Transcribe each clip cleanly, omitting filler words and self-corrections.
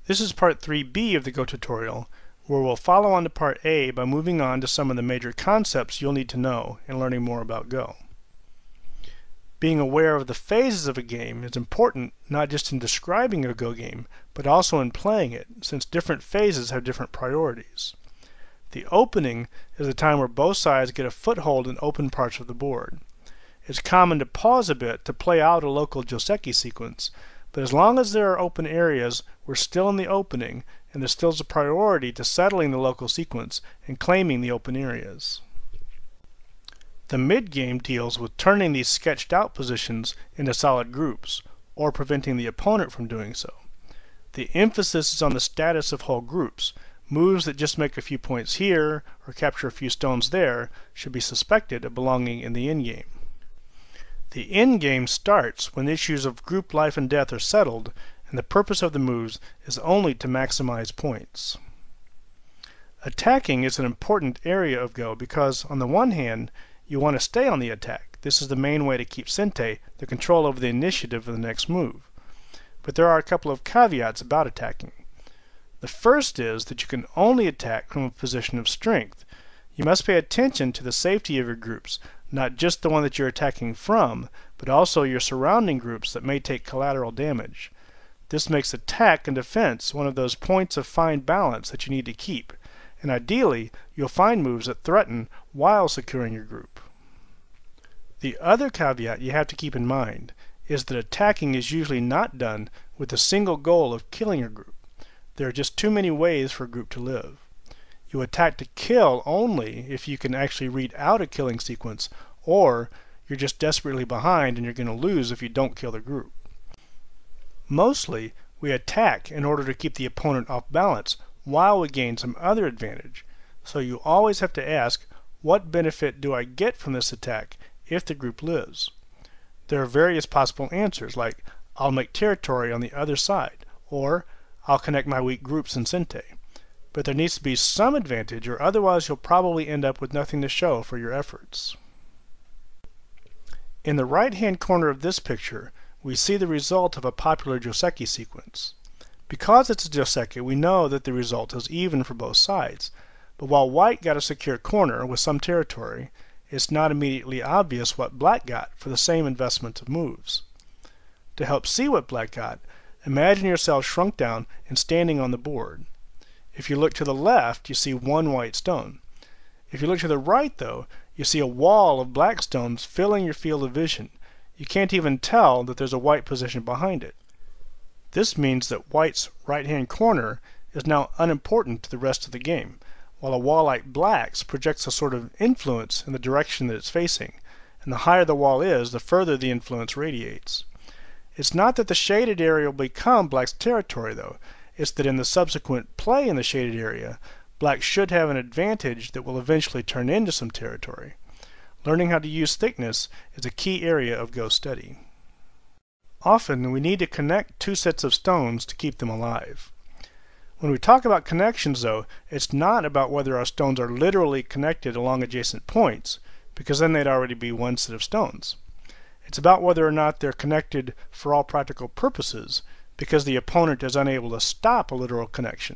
This is part 3B of the Go tutorial, where we'll follow on to part A by moving on to some of the major concepts you'll need to know in learning more about Go. Being aware of the phases of a game is important not just in describing a Go game, but also in playing it, since different phases have different priorities. The opening is the time where both sides get a foothold in open parts of the board. It's common to pause a bit to play out a local Joseki sequence, but as long as there are open areas, we're still in the opening, and there still is a priority to settling the local sequence and claiming the open areas. The mid-game deals with turning these sketched out positions into solid groups, or preventing the opponent from doing so. The emphasis is on the status of whole groups. Moves that just make a few points here, or capture a few stones there, should be suspected of belonging in the endgame. The endgame starts when issues of group life and death are settled, and the purpose of the moves is only to maximize points. Attacking is an important area of Go because, on the one hand, you want to stay on the attack. This is the main way to keep Sente, the control over the initiative of the next move. But there are a couple of caveats about attacking. The first is that you can only attack from a position of strength. You must pay attention to the safety of your groups, not just the one that you're attacking from, but also your surrounding groups that may take collateral damage. This makes attack and defense one of those points of fine balance that you need to keep, and ideally you'll find moves that threaten while securing your group. The other caveat you have to keep in mind is that attacking is usually not done with the single goal of killing your group. There are just too many ways for a group to live. You attack to kill only if you can actually read out a killing sequence, or you're just desperately behind and you're going to lose if you don't kill the group. Mostly, we attack in order to keep the opponent off balance while we gain some other advantage. So you always have to ask, what benefit do I get from this attack if the group lives? There are various possible answers, like I'll make territory on the other side, or I'll connect my weak groups in Sente. But there needs to be some advantage, or otherwise you'll probably end up with nothing to show for your efforts. In the right-hand corner of this picture, we see the result of a popular Joseki sequence. Because it's a Joseki, we know that the result is even for both sides. But while white got a secure corner with some territory, it's not immediately obvious what black got for the same investment of moves. To help see what black got, imagine yourself shrunk down and standing on the board. If you look to the left, you see one white stone. If you look to the right, though, you see a wall of black stones filling your field of vision. You can't even tell that there's a white position behind it. This means that white's right-hand corner is now unimportant to the rest of the game, while a wall like black's projects a sort of influence in the direction that it's facing, and the higher the wall is, the further the influence radiates. It's not that the shaded area will become black's territory, though. It's that in the subsequent play in the shaded area, black should have an advantage that will eventually turn into some territory. Learning how to use thickness is a key area of Go study. Often we need to connect two sets of stones to keep them alive. When we talk about connections, though, it's not about whether our stones are literally connected along adjacent points, because then they'd already be one set of stones. It's about whether or not they're connected for all practical purposes, because the opponent is unable to stop a literal connection.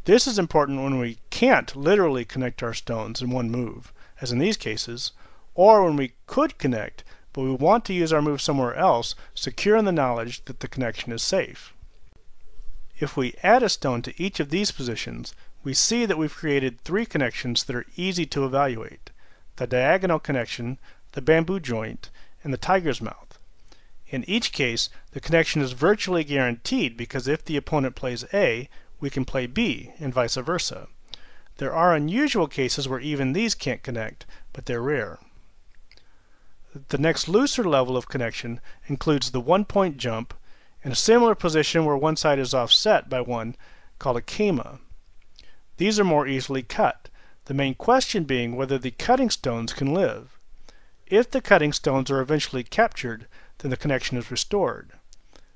This is important when we can't literally connect our stones in one move, as in these cases, or when we could connect, but we want to use our move somewhere else, secure in the knowledge that the connection is safe. If we add a stone to each of these positions, we see that we've created three connections that are easy to evaluate: the diagonal connection, the bamboo joint, and the tiger's mouth. In each case, the connection is virtually guaranteed because if the opponent plays A, we can play B, and vice versa. There are unusual cases where even these can't connect, but they're rare. The next looser level of connection includes the one-point jump and a similar position where one side is offset by one, called a kema. These are more easily cut, the main question being whether the cutting stones can live. If the cutting stones are eventually captured, then the connection is restored.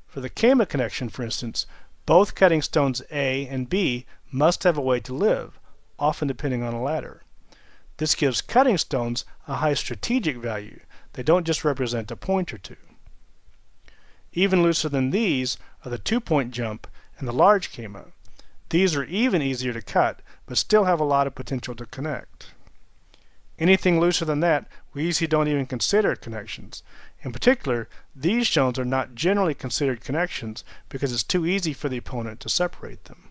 For the kema connection, for instance, both cutting stones A and B must have a way to live, often depending on a ladder. This gives cutting stones a high strategic value. They don't just represent a point or two. Even looser than these are the two-point jump and the large kema. These are even easier to cut, but still have a lot of potential to connect. Anything looser than that, we usually don't even consider connections. In particular, these stones are not generally considered connections because it's too easy for the opponent to separate them.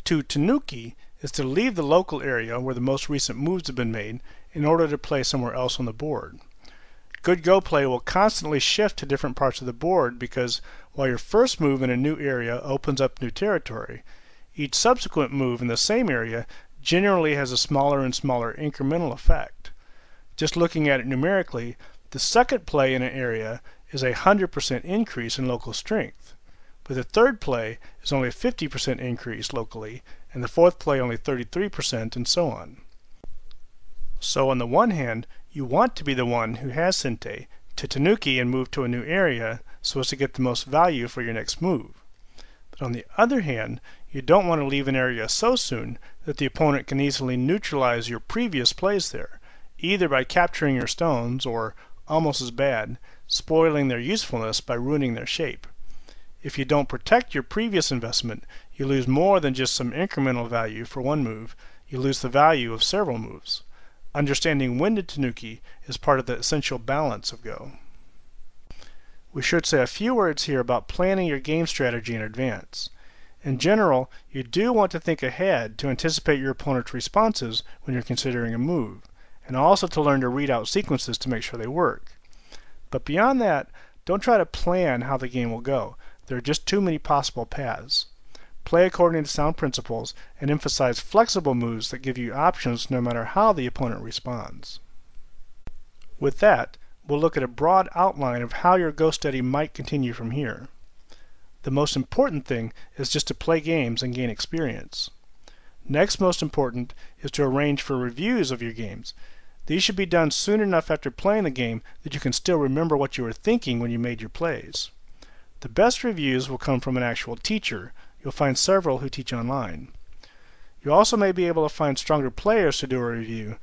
To tenuki is to leave the local area where the most recent moves have been made in order to play somewhere else on the board. Good Go play will constantly shift to different parts of the board because while your first move in a new area opens up new territory, each subsequent move in the same area generally has a smaller and smaller incremental effect. Just looking at it numerically, the second play in an area is a 100% increase in local strength, but the third play is only a 50% increase locally, and the fourth play only 33%, and so on. So on the one hand, you want to be the one who has Sente to tenuki and move to a new area so as to get the most value for your next move. But on the other hand, you don't want to leave an area so soon that the opponent can easily neutralize your previous plays there, either by capturing your stones or, almost as bad, spoiling their usefulness by ruining their shape. If you don't protect your previous investment, you lose more than just some incremental value for one move, you lose the value of several moves. Understanding when to tenuki is part of the essential balance of Go. We should say a few words here about planning your game strategy in advance. In general, you do want to think ahead to anticipate your opponent's responses when you're considering a move, and also to learn to read out sequences to make sure they work. But beyond that, don't try to plan how the game will go. There are just too many possible paths. Play according to sound principles and emphasize flexible moves that give you options no matter how the opponent responds. With that, we'll look at a broad outline of how your Go study might continue from here. The most important thing is just to play games and gain experience. Next most important is to arrange for reviews of your games. These should be done soon enough after playing the game that you can still remember what you were thinking when you made your plays. The best reviews will come from an actual teacher. You'll find several who teach online. You also may be able to find stronger players to do a review,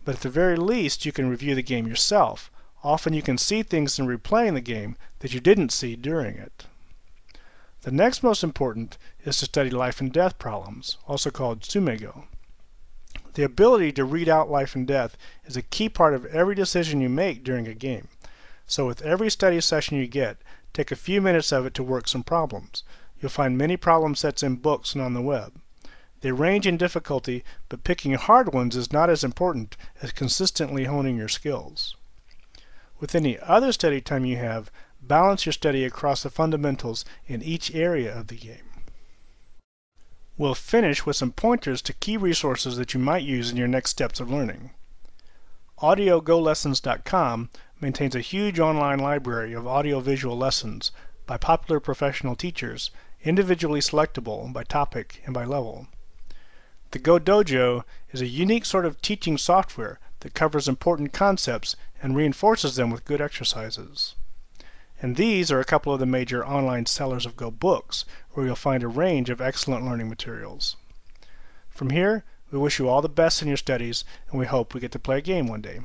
but at the very least you can review the game yourself. Often you can see things in replaying the game that you didn't see during it. The next most important is to study life and death problems, also called tsumego. The ability to read out life and death is a key part of every decision you make during a game. So with every study session you get, take a few minutes of it to work some problems. You'll find many problem sets in books and on the web. They range in difficulty, but picking hard ones is not as important as consistently honing your skills. With any other study time you have, balance your study across the fundamentals in each area of the game. We'll finish with some pointers to key resources that you might use in your next steps of learning. AudioGoLessons.com maintains a huge online library of audio-visual lessons by popular professional teachers, individually selectable by topic and by level. The Go Dojo is a unique sort of teaching software that covers important concepts and reinforces them with good exercises. And these are a couple of the major online sellers of Go books, where you'll find a range of excellent learning materials. From here, we wish you all the best in your studies, and we hope we get to play a game one day.